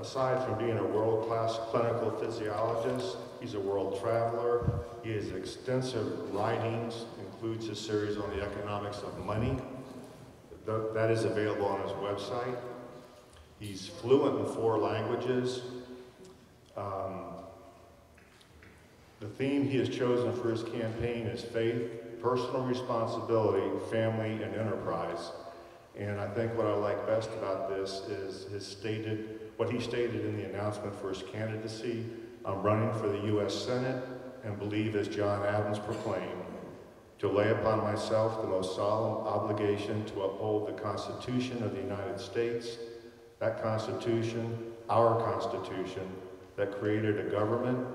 aside from being a world-class clinical physiologist, he's a world traveler. He has extensive writings, includes a series on the economics of money. That is available on his website. He's fluent in 4 languages. The theme he has chosen for his campaign is faith, personal responsibility, family, and enterprise. And I think what I like best about this is what he stated in the announcement for his candidacy. I'm running for the U.S. Senate and believe, as John Adams proclaimed, to lay upon myself the most solemn obligation to uphold the Constitution of the United States, that Constitution, our Constitution, that created a government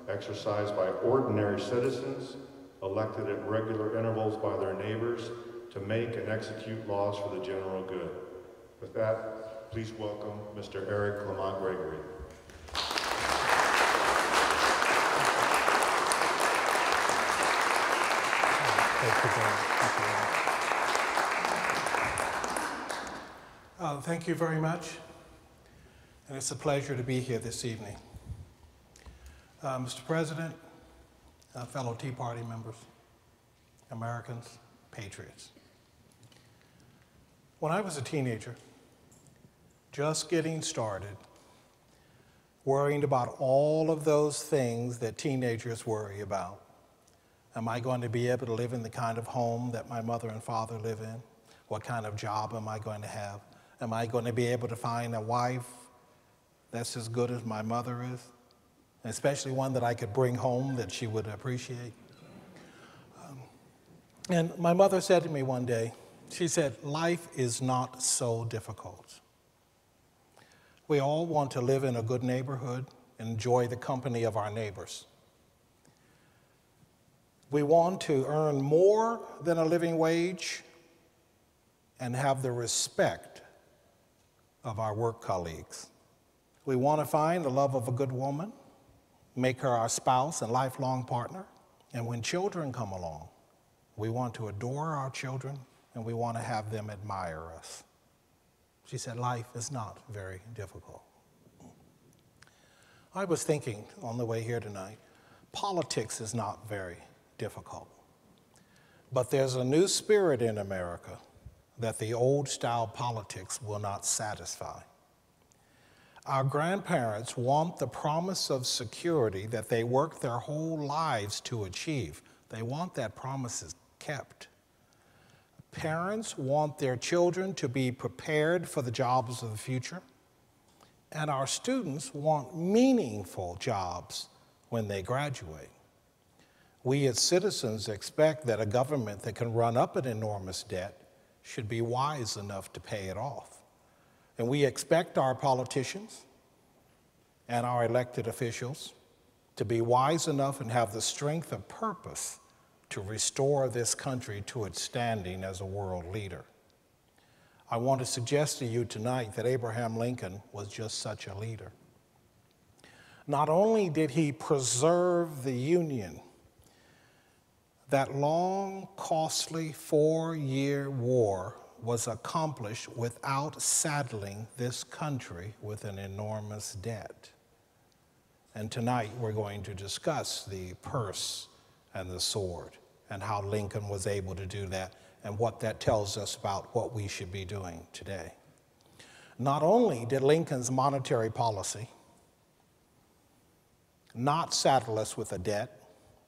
exercised by ordinary citizens, elected at regular intervals by their neighbors, to make and execute laws for the general good. With that, please welcome Mr. Eric LaMont Gregory. Thank you very much, and it's a pleasure to be here this evening. Mr. President, fellow Tea Party members, Americans, patriots. When I was a teenager, just getting started, worrying about all of those things that teenagers worry about. Am I going to be able to live in the kind of home that my mother and father live in? What kind of job am I going to have? Am I going to be able to find a wife that's as good as my mother is? Especially one that I could bring home that she would appreciate. And my mother said to me one day, she said, life is not so difficult. We all want to live in a good neighborhood, enjoy the company of our neighbors. We want to earn more than a living wage and have the respect of our work colleagues. We want to find the love of a good woman, make her our spouse and lifelong partner, and when children come along, we want to adore our children and we want to have them admire us. She said, life is not very difficult. I was thinking on the way here tonight, politics is not very difficult. But there's a new spirit in America that the old style politics will not satisfy. Our grandparents want the promise of security that they worked their whole lives to achieve. They want that promise kept. Parents want their children to be prepared for the jobs of the future. And our students want meaningful jobs when they graduate. We as citizens expect that a government that can run up an enormous debt should be wise enough to pay it off. And we expect our politicians and our elected officials to be wise enough and have the strength of purpose to restore this country to its standing as a world leader. I want to suggest to you tonight that Abraham Lincoln was just such a leader. Not only did he preserve the Union, that long, costly 4-year war was accomplished without saddling this country with an enormous debt. And tonight we're going to discuss the purse and the sword and how Lincoln was able to do that and what that tells us about what we should be doing today. Not only did Lincoln's monetary policy not saddle us with a debt,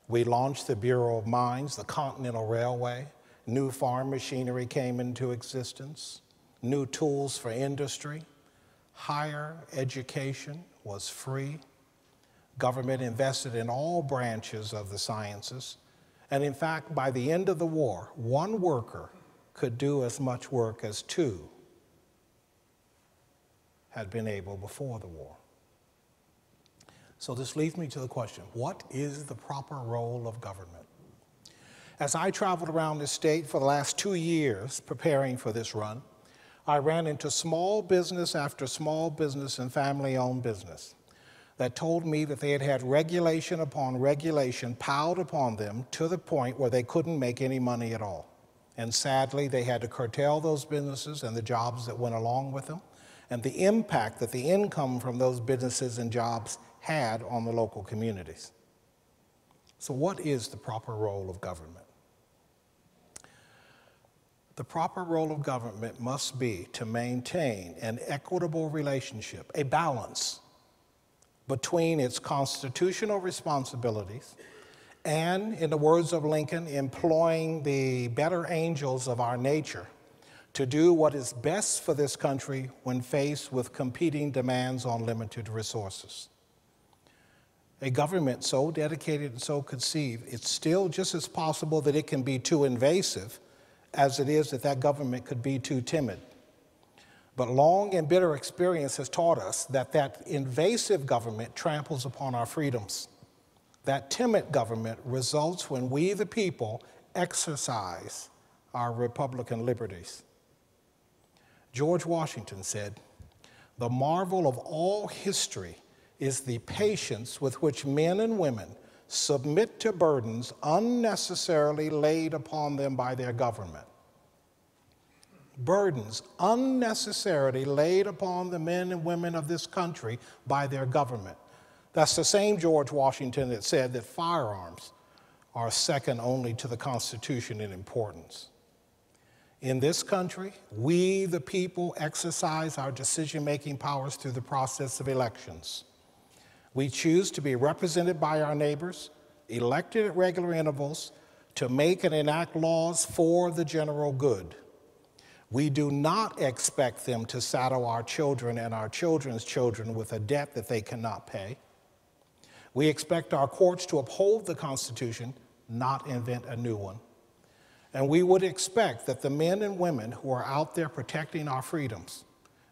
we launched the Bureau of Mines, the Continental Railway, new farm machinery came into existence, new tools for industry, higher education was free, government invested in all branches of the sciences, and in fact, by the end of the war, one worker could do as much work as 2 had been able before the war. So this leads me to the question, what is the proper role of government? As I traveled around this state for the last 2 years preparing for this run, I ran into small business after small business and family-owned business that told me that they had had regulation upon regulation piled upon them to the point where they couldn't make any money at all. And sadly, they had to curtail those businesses and the jobs that went along with them. and the impact that the income from those businesses and jobs had on the local communities. So what is the proper role of government? The proper role of government must be to maintain an equitable relationship, a balance between its constitutional responsibilities and, in the words of Lincoln, employing the better angels of our nature to do what is best for this country when faced with competing demands on limited resources. A government so dedicated and so conceived, it's still just as possible that it can be too invasive as it is that that government could be too timid. But long and bitter experience has taught us that that invasive government tramples upon our freedoms. That timid government results when we, the people, exercise our Republican liberties. George Washington said, "The marvel of all history is the patience with which men and women submit to burdens unnecessarily laid upon them by their government." Burdens unnecessarily laid upon the men and women of this country by their government. That's the same George Washington that said that firearms are second only to the Constitution in importance. In this country, we, the people, exercise our decision-making powers through the process of elections. We choose to be represented by our neighbors, elected at regular intervals, to make and enact laws for the general good. We do not expect them to saddle our children and our children's children with a debt that they cannot pay. We expect our courts to uphold the Constitution, not invent a new one. And we would expect that the men and women who are out there protecting our freedoms,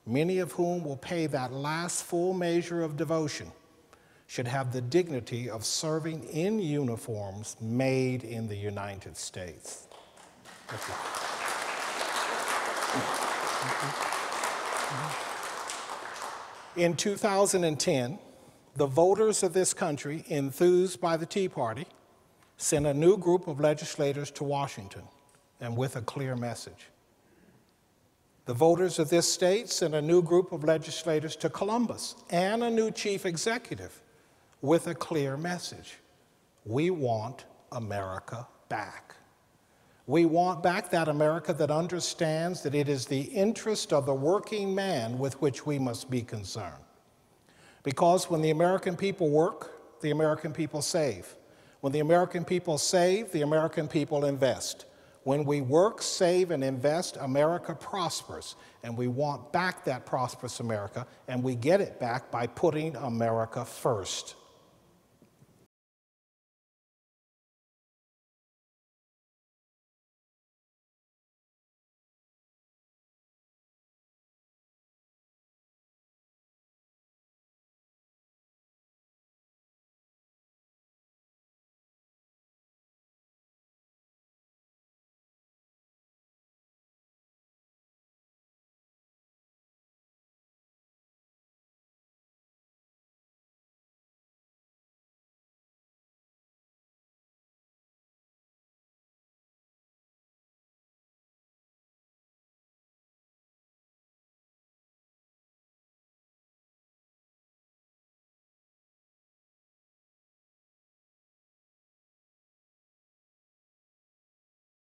many of whom will pay that last full measure of devotion, should have the dignity of serving in uniforms made in the United States. In 2010, the voters of this country, enthused by the Tea Party, sent a new group of legislators to Washington, and with a clear message. The voters of this state sent a new group of legislators to Columbus and a new chief executive with a clear message. We want America back. We want back that America that understands that it is the interest of the working man with which we must be concerned. Because when the American people work, the American people save. When the American people save, the American people invest. When we work, save, and invest, America prospers. And we want back that prosperous America, and we get it back by putting America first.